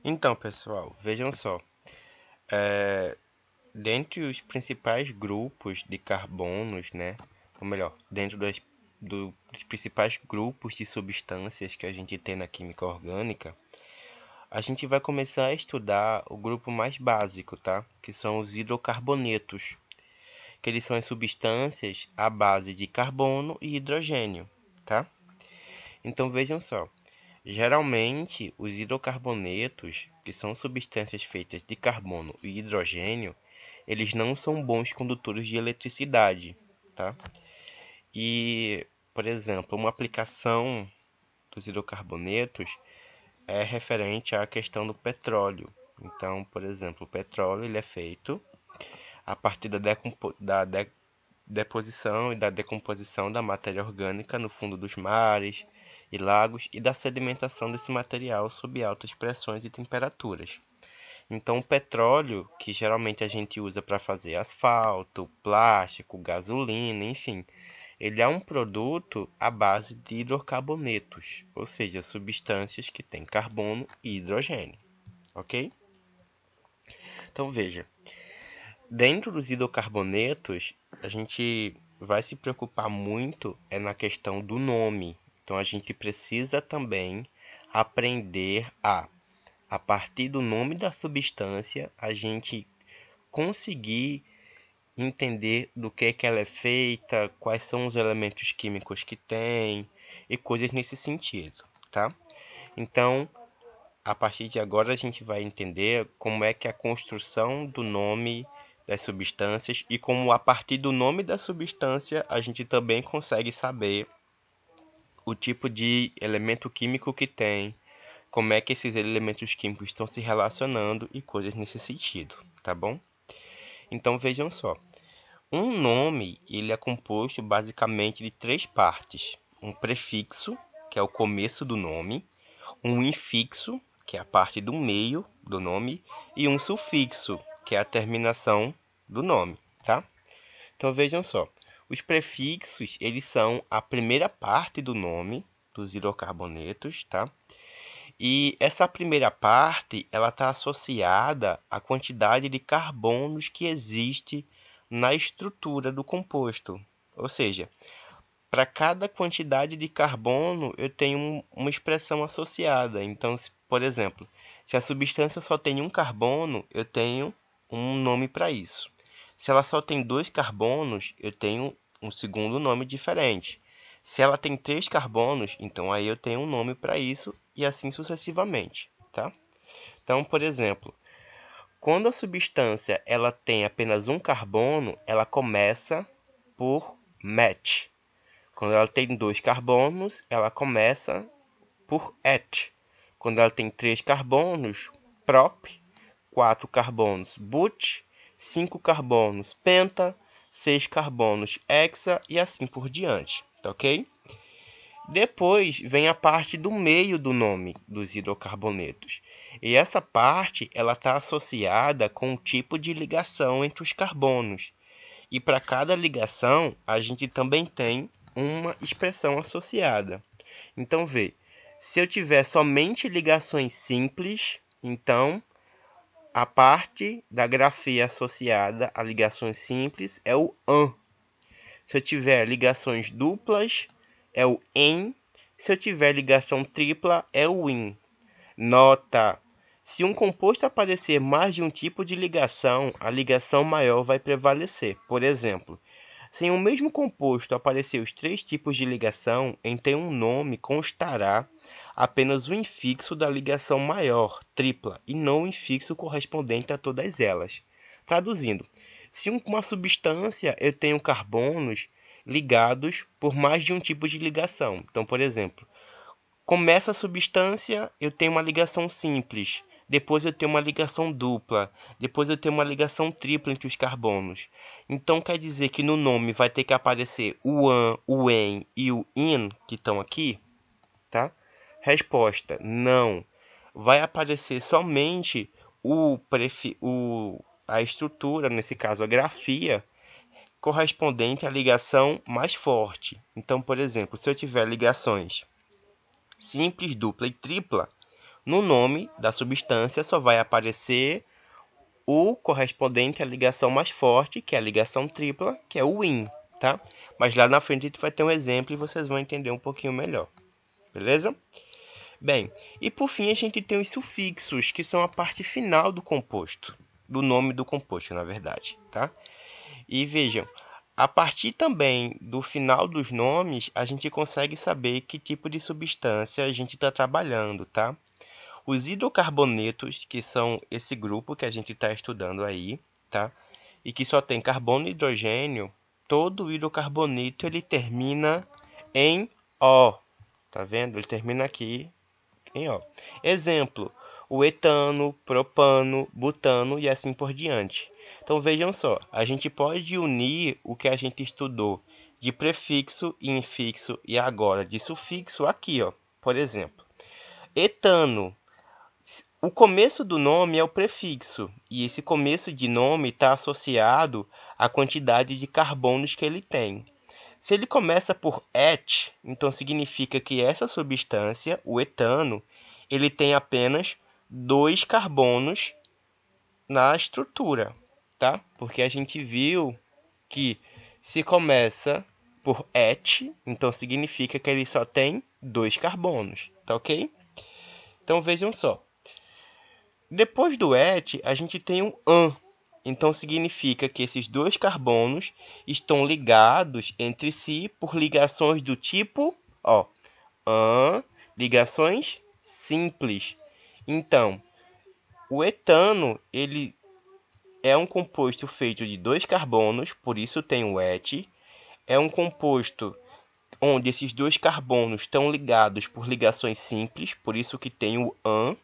Então, pessoal, vejam só. É, dentre os principais grupos de carbonos, né? Ou melhor, dos principais grupos de substâncias que a gente tem na química orgânica, a gente vai começar a estudar o grupo mais básico, tá? Que são os hidrocarbonetos, que eles são as substâncias à base de carbono e hidrogênio, tá? Então vejam só. Geralmente, os hidrocarbonetos, que são substâncias feitas de carbono e hidrogênio, eles não são bons condutores de eletricidade, tá? E, por exemplo, uma aplicação dos hidrocarbonetos é referente à questão do petróleo. Então, por exemplo, o petróleo ele é feito a partir da deposição e da decomposição da matéria orgânica no fundo dos mares e lagos e da sedimentação desse material sob altas pressões e temperaturas. Então, o petróleo, que geralmente a gente usa para fazer asfalto, plástico, gasolina, enfim, ele é um produto à base de hidrocarbonetos, ou seja, substâncias que têm carbono e hidrogênio, ok? Então, veja, dentro dos hidrocarbonetos, a gente vai se preocupar muito na questão do nome. Então, a gente precisa também aprender a partir do nome da substância, a gente conseguir entender do que ela é feita, quais são os elementos químicos que tem e coisas nesse sentido, tá? Então, a partir de agora a gente vai entender como é que é a construção do nome das substâncias e como a partir do nome da substância a gente também consegue saber o tipo de elemento químico que tem, como é que esses elementos químicos estão se relacionando e coisas nesse sentido, tá bom? Então vejam só, um nome ele é composto basicamente de três partes: um prefixo, que é o começo do nome, um infixo, que é a parte do meio do nome, e um sufixo, que é a terminação do nome, tá? Então vejam só, os prefixos, eles são a primeira parte do nome dos hidrocarbonetos, tá? E essa primeira parte, ela está associada à quantidade de carbonos que existe na estrutura do composto. Ou seja, para cada quantidade de carbono, eu tenho uma expressão associada. Então, por exemplo, se a substância só tem um carbono, eu tenho um nome para isso. Se ela só tem dois carbonos, eu tenho um segundo nome diferente. Se ela tem três carbonos, então aí eu tenho um nome para isso e assim sucessivamente, tá? Então, por exemplo, quando a substância ela tem apenas um carbono, ela começa por met. Quando ela tem dois carbonos, ela começa por et. Quando ela tem três carbonos, prop. Quatro carbonos, but. Cinco carbonos, penta. Seis carbonos, hexa. E assim por diante, tá ok? Depois vem a parte do meio do nome dos hidrocarbonetos. E essa parte ela está associada com o tipo de ligação entre os carbonos. E para cada ligação, a gente também tem uma expressão associada. Então, vê, se eu tiver somente ligações simples, então a parte da grafia associada a ligações simples é o an. Se eu tiver ligações duplas, é o en. Se eu tiver ligação tripla, é o in. Nota: se um composto aparecer mais de um tipo de ligação, a ligação maior vai prevalecer. Por exemplo, se em um mesmo composto aparecer os três tipos de ligação, então um nome constará apenas o infixo da ligação maior, tripla, e não o infixo correspondente a todas elas. Traduzindo, se uma substância eu tenho carbonos ligados por mais de um tipo de ligação. Então, por exemplo, começa a substância, eu tenho uma ligação simples. Depois eu tenho uma ligação dupla. Depois eu tenho uma ligação tripla entre os carbonos. Então quer dizer que no nome vai ter que aparecer o an, o en e o in que estão aqui, tá? Resposta: não. Vai aparecer somente a estrutura, nesse caso a grafia, correspondente à ligação mais forte. Então, por exemplo, se eu tiver ligações simples, dupla e tripla, no nome da substância só vai aparecer o correspondente à ligação mais forte, que é a ligação tripla, que é o IN, tá? Mas lá na frente a gente vai ter um exemplo e vocês vão entender um pouquinho melhor, beleza? Bem, e por fim a gente tem os sufixos, que são a parte final do composto, do nome do composto, na verdade, tá? E vejam, a partir também do final dos nomes, a gente consegue saber que tipo de substância a gente está trabalhando, tá? Os hidrocarbonetos, que são esse grupo que a gente está estudando aí, tá? E que só tem carbono e hidrogênio, todo hidrocarboneto ele termina em O, tá vendo? Ele termina aqui em O. Exemplo, o etano, propano, butano e assim por diante. Então vejam só, a gente pode unir o que a gente estudou de prefixo e infixo e agora de sufixo aqui, ó. Por exemplo, etano. O começo do nome é o prefixo, e esse começo de nome está associado à quantidade de carbonos que ele tem. Se ele começa por et, então significa que essa substância, o etano, ele tem apenas 2 carbonos na estrutura, tá? Porque a gente viu que se começa por et, então significa que ele só tem 2 carbonos, tá ok? Então vejam só. Depois do et, a gente tem um an. Então significa que esses 2 carbonos estão ligados entre si por ligações do tipo, ó, an, ligações simples. Então, o etano, ele é um composto feito de 2 carbonos, por isso tem o et. É um composto onde esses 2 carbonos estão ligados por ligações simples, por isso que tem o an.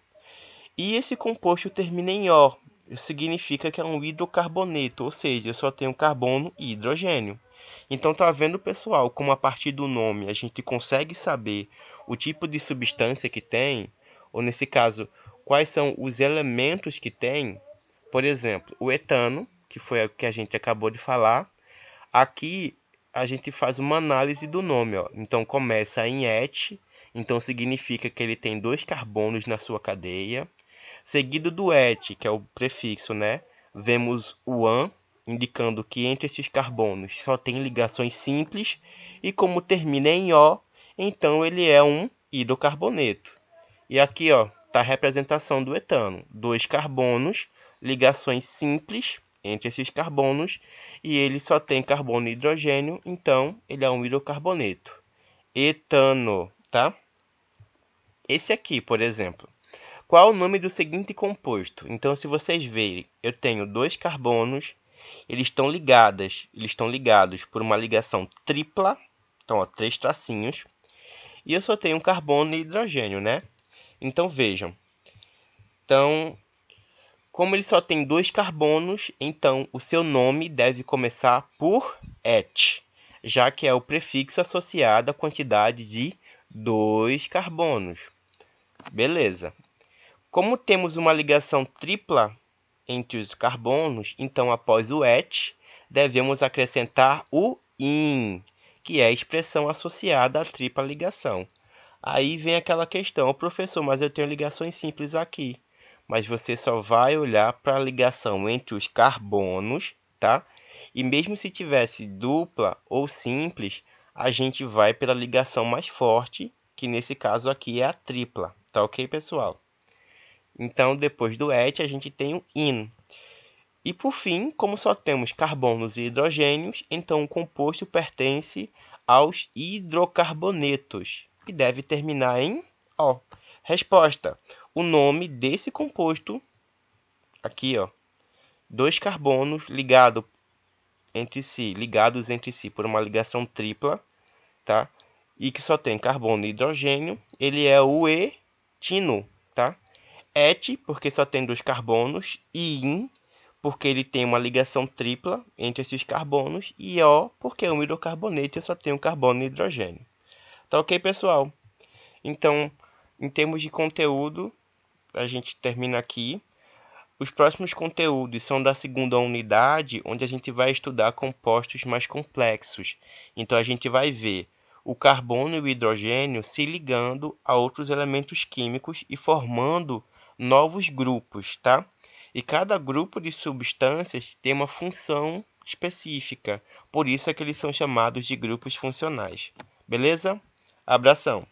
E esse composto termina em O, significa que é um hidrocarboneto, ou seja, só tem um carbono e hidrogênio. Então tá vendo, pessoal, como a partir do nome a gente consegue saber o tipo de substância que tem, ou nesse caso, quais são os elementos que tem. Por exemplo, o etano, que foi o que a gente acabou de falar. Aqui a gente faz uma análise do nome, ó. Então começa em et, então significa que ele tem 2 carbonos na sua cadeia. Seguido do et, que é o prefixo, né? Vemos o an, indicando que entre esses carbonos só tem ligações simples. E como termina em O, então ele é um hidrocarboneto. E aqui, ó, está a representação do etano. 2 carbonos, ligações simples entre esses carbonos. E ele só tem carbono e hidrogênio, então ele é um hidrocarboneto. Etano, tá? Esse aqui, por exemplo. Qual é o nome do seguinte composto? Então, se vocês verem, eu tenho 2 carbonos, eles estão ligados por uma ligação tripla, então, ó, 3 tracinhos, e eu só tenho um carbono e hidrogênio, né? Então, vejam. Então, como ele só tem 2 carbonos, então o seu nome deve começar por et, já que é o prefixo associado à quantidade de 2 carbonos. Beleza. Como temos uma ligação tripla entre os carbonos, então após o et, devemos acrescentar o in, que é a expressão associada à tripla ligação. Aí vem aquela questão, professor, mas eu tenho ligações simples aqui. Mas você só vai olhar para a ligação entre os carbonos, tá? E mesmo se tivesse dupla ou simples, a gente vai pela ligação mais forte, que nesse caso aqui é a tripla, tá ok, pessoal? Então, depois do et, a gente tem o in. E por fim, como só temos carbonos e hidrogênios, então o composto pertence aos hidrocarbonetos e deve terminar em O. Resposta: o nome desse composto, aqui, ó, 2 carbonos ligados entre si por uma ligação tripla, tá? E que só tem carbono e hidrogênio, ele é o etino, tá? Et, porque só tem 2 carbonos, e in, porque ele tem uma ligação tripla entre esses carbonos, e O, porque é um hidrocarboneto e só tem um carbono e hidrogênio. Tá ok, pessoal? Então, em termos de conteúdo, a gente termina aqui. Os próximos conteúdos são da segunda unidade, onde a gente vai estudar compostos mais complexos. Então, a gente vai ver o carbono e o hidrogênio se ligando a outros elementos químicos e formando novos grupos, tá? E cada grupo de substâncias tem uma função específica, por isso é que eles são chamados de grupos funcionais. Beleza? Abração!